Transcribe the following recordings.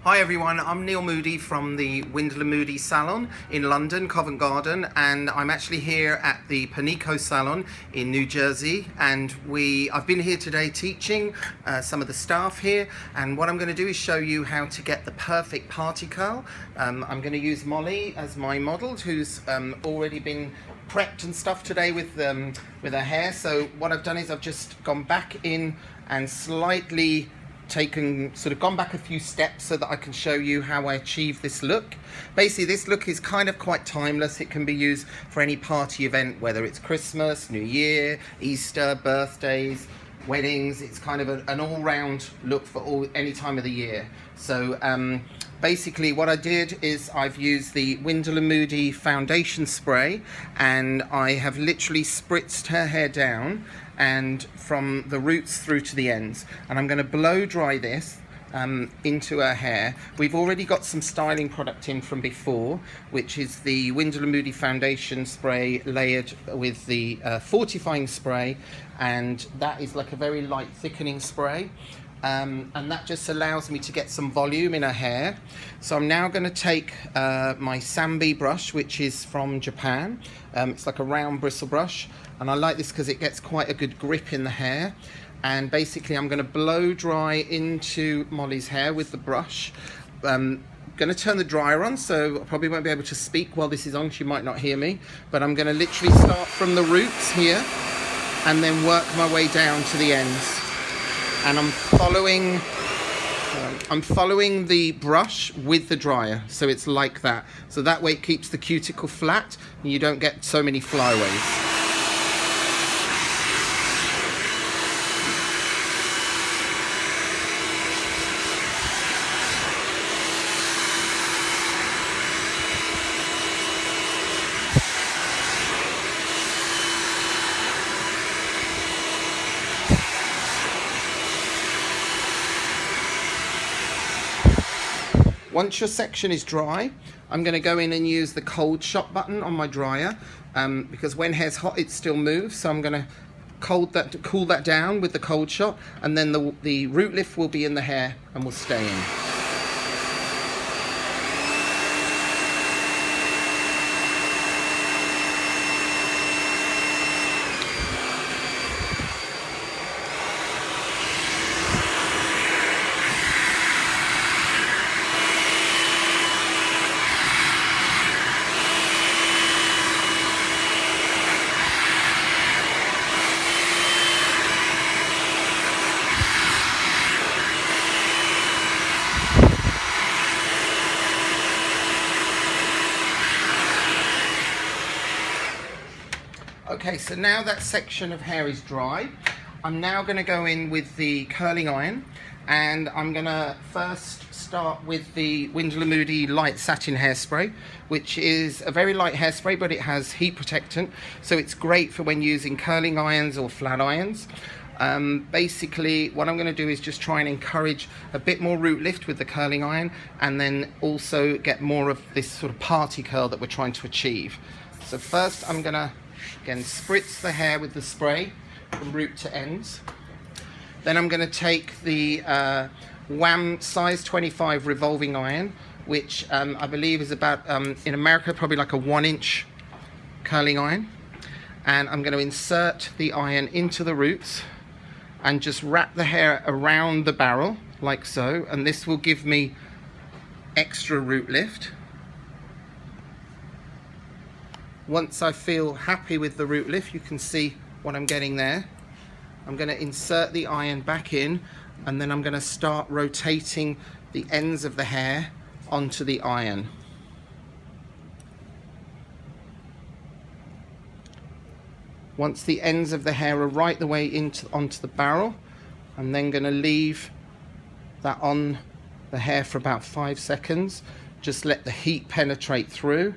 Hi everyone, I'm Neil Moody from the Moodie Salon in London, Covent Garden, and I'm actually here at the Panico Salon in New Jersey, and I've been here today teaching some of the staff here, and what I'm going to do is show you how to get the perfect party curl. I'm going to use Molly as my model, who's already been prepped and stuff today with her hair. So what I've done is I've just gone back in and slightly gone back a few steps so that I can show you how I achieve this look. Basically, this look is kind of quite timeless. It can be used for any party event, whether it's Christmas, New Year, Easter, birthdays, weddings. It's kind of an all-round look for any time of the year. So basically what I did is I've used the Moody foundation spray, and I have literally spritzed her hair down and from the roots through to the ends, and I'm going to blow dry this into her hair. We've already got some styling product in from before, which is the Moody foundation spray layered with the fortifying spray, and that is like a very light thickening spray. And that just allows me to get some volume in her hair. So I'm now going to take my Sambi brush, which is from Japan. It's like a round bristle brush, and I like this because it gets quite a good grip in the hair. And basically I'm going to blow dry into Molly's hair with the brush. Going to turn the dryer on, so I probably won't be able to speak while this is on. She might not hear me, but I'm going to literally start from the roots here and then work my way down to the ends. And I'm following the brush with the dryer, so it's like that. So that way it keeps the cuticle flat and you don't get so many flyaways. Once your section is dry, I'm going to go in and use the cold shot button on my dryer, because when hair's hot it still moves, so I'm going to cool that down with the cold shot, and then the root lift will be in the hair and will stay in. Okay, so now that section of hair is dry, I'm now going to go in with the curling iron, and I'm going to first start with the Moody light satin hairspray, which is a very light hairspray, but it has heat protectant, so it's great for when using curling irons or flat irons. Basically what I'm going to do is just try and encourage a bit more root lift with the curling iron, and then also get more of this sort of party curl that we're trying to achieve. So first I'm going to again spritz the hair with the spray from root to ends. Then I'm going to take the Wham size 25 revolving iron, which I believe is about in America probably like a 1-inch curling iron, and I'm going to insert the iron into the roots and just wrap the hair around the barrel like so, and this will give me extra root lift. Once I feel happy with the root lift, you can see what I'm getting there. I'm going to insert the iron back in, and then I'm going to start rotating the ends of the hair onto the iron. Once the ends of the hair are right the way onto the barrel, I'm then going to leave that on the hair for about 5 seconds. Just let the heat penetrate through,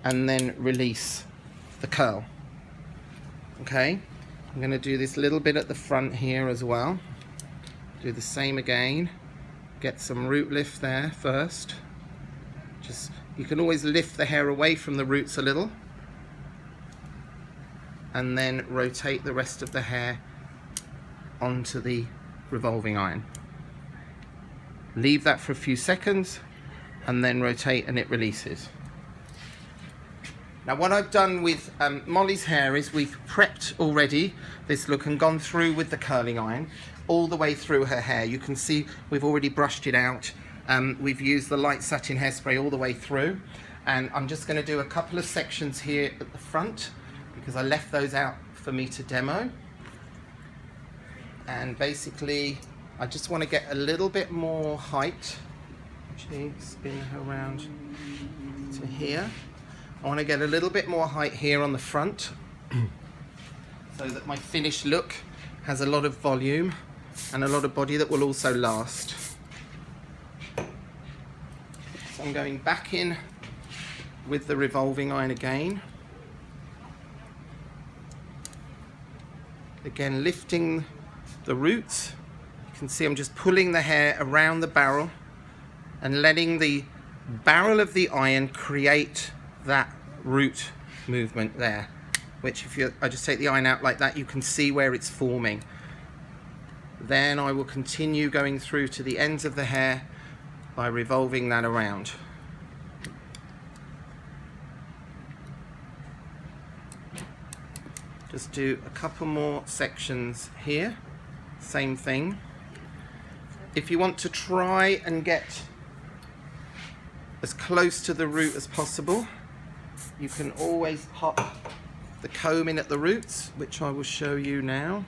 and then release the curl. Okay, I'm going to do this little bit at the front here as well. Do the same again. Get some root lift there first. You can always lift the hair away from the roots a little, and then rotate the rest of the hair onto the revolving iron. Leave that for a few seconds and then rotate and it releases. Now what I've done with Molly's hair is we've prepped already this look and gone through with the curling iron all the way through her hair. You can see we've already brushed it out. We've used the light satin hairspray all the way through, and I'm just going to do a couple of sections here at the front because I left those out for me to demo. And basically I just want to get a little bit more height. Actually spin her around to here. I want to get a little bit more height here on the front so that my finished look has a lot of volume and a lot of body that will also last. So I'm going back in with the revolving iron again. Again, lifting the roots. You can see I'm just pulling the hair around the barrel and letting the barrel of the iron create that root movement there, which I just take the iron out like that, you can see where it's forming. Then I will continue going through to the ends of the hair by revolving that around. Just do a couple more sections here, same thing. If you want to try and get as close to the root as possible, you can always pop the comb in at the roots, which I will show you now.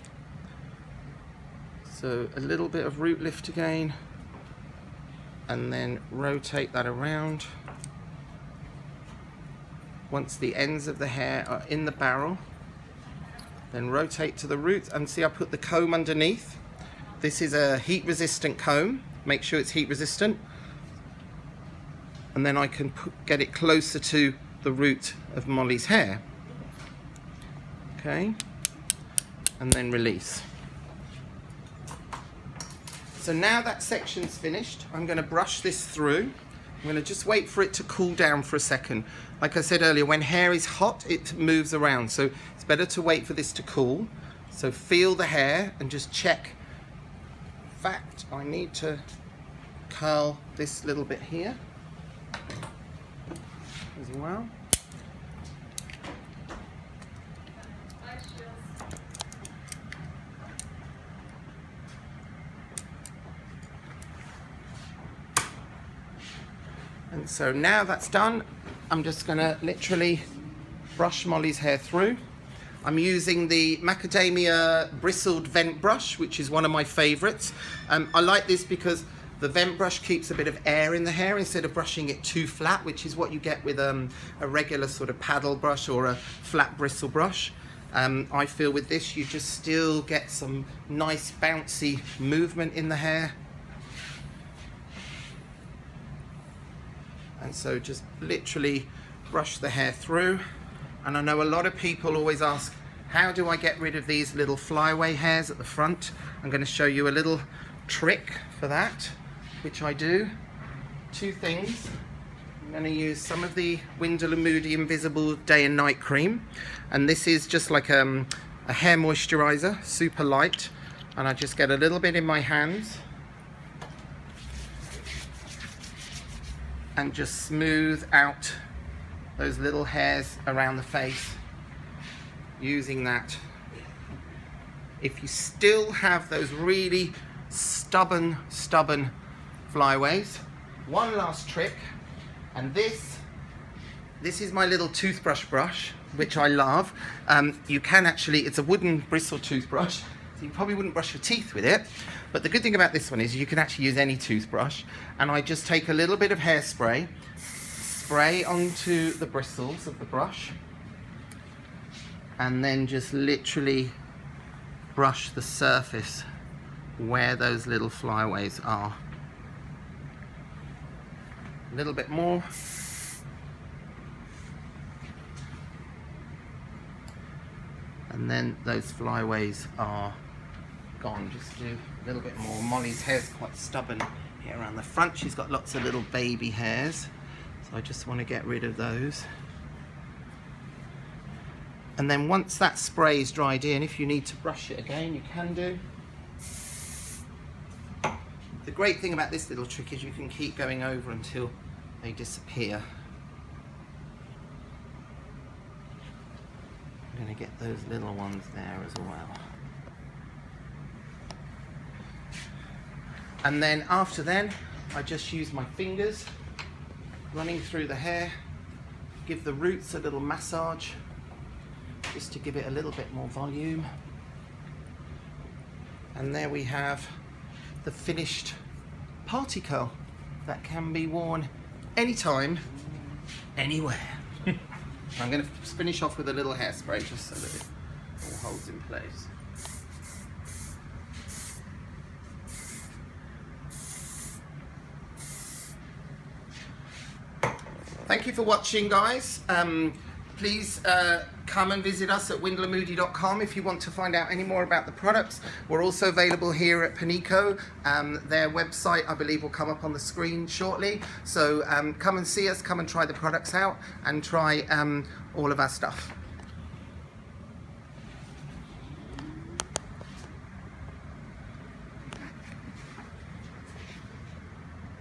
So a little bit of root lift again, and then rotate that around. Once the ends of the hair are in the barrel, then rotate to the roots, and see I put the comb underneath. This is a heat resistant comb, make sure it's heat resistant, and then I can get it closer to the root of Molly's hair. Okay, and then release. So now that section's finished, I'm going to brush this through. I'm going to just wait for it to cool down for a second. Like I said earlier, when hair is hot, it moves around, so it's better to wait for this to cool. So feel the hair and just check. In fact, I need to curl this little bit here as well. And so now that's done, I'm just going to literally brush Molly's hair through. I'm using the macadamia bristled vent brush, which is one of my favorites. I like this because the vent brush keeps a bit of air in the hair instead of brushing it too flat, which is what you get with a regular sort of paddle brush or a flat bristle brush. I feel with this you just still get some nice bouncy movement in the hair. And so just literally brush the hair through. And I know a lot of people always ask, how do I get rid of these little flyaway hairs at the front? I'm going to show you a little trick for that, which I do. Two things. I'm going to use some of the Moodie Invisible Day and Night Cream. And this is just like a hair moisturizer, super light. And I just get a little bit in my hands. And just smooth out those little hairs around the face using that. If you still have those really stubborn flyaways, one last trick, and this is my little toothbrush brush, which I love. You can actually, it's a wooden bristle toothbrush, so you probably wouldn't brush your teeth with it. But the good thing about this one is you can actually use any toothbrush, and I just take a little bit of hairspray, spray onto the bristles of the brush, and then just literally brush the surface where those little flyaways are. A little bit more. And then those flyaways are gone. Just do a little bit more. Molly's hair's quite stubborn here around the front. She's got lots of little baby hairs, so I just want to get rid of those. And then once that spray is dried in, if you need to brush it again, you can do. The great thing about this little trick is you can keep going over until they disappear. I'm going to get those little ones there as well. And then after then, I just use my fingers running through the hair, give the roots a little massage, just to give it a little bit more volume. And there we have the finished party curl that can be worn anytime, anywhere. I'm going to finish off with a little hairspray just so that it all holds in place. Thank you for watching, guys. Please come and visit us at windlowmoody.com if you want to find out any more about the products. We're also available here at Panico. Their website, I believe, will come up on the screen shortly. So come and see us, come and try the products out, and try all of our stuff.